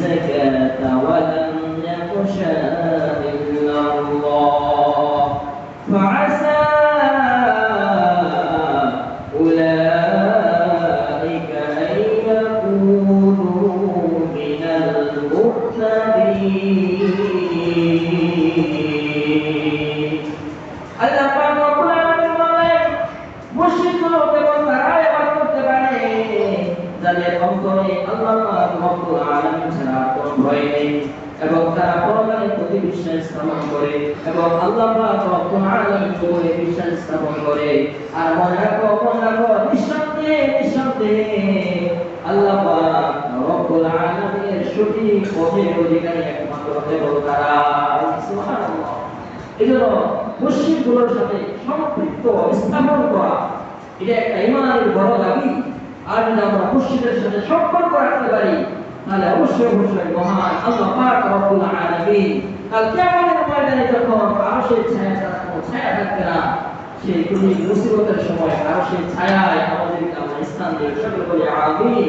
الزكاة ولم يخش إلا الله فعسى أولئك أن يكونوا من المهتدين আল্লাহ পাক রব্বুল আলামিন বলেন মুশরিকগুলো কেবল তারাই ইবাদত করতে পারে যাদের অন্তরে আল্লাহ পাক রব্বুল আলামিন ছাড়া কোনো ভয় নেই এবং তারা পরকালের প্রতি বিশ্বাস স্থাপন করে এবং আল্লাহ পাক রব্বুল আলামিনের উপরে বিশ্বাস স্থাপন করে। আর মনে রাখো নিঃসন্দেহে আল্লাহ পাক রব্বুল আলামিনের সঠিক পথের অধিকারী একমাত্র কেবল তারা। সুবহানাল্লাহ। এজন্য মুশরিকগুলোর সাথে সম্পৃক্ত স্থাপন করা এটা একটা ঈমানের বড় দাবি। আর যদি আমরা মুশরিকদের সাথে সম্পর্ক রাখতে পারি তাহলে অবশ্যই মহান আল্লাহ পাক রব্বুল আলামিন কাল কিয়ামতের ময়দানে যখন আরশের ছায়া ছাড়া কোনো ছায়া থাকবে না, সেই মুসিবতের সময় আরশের ছায়ায় আমাদেরকে আল্লাহ স্থান দেবে। সকলে বলি আমিন।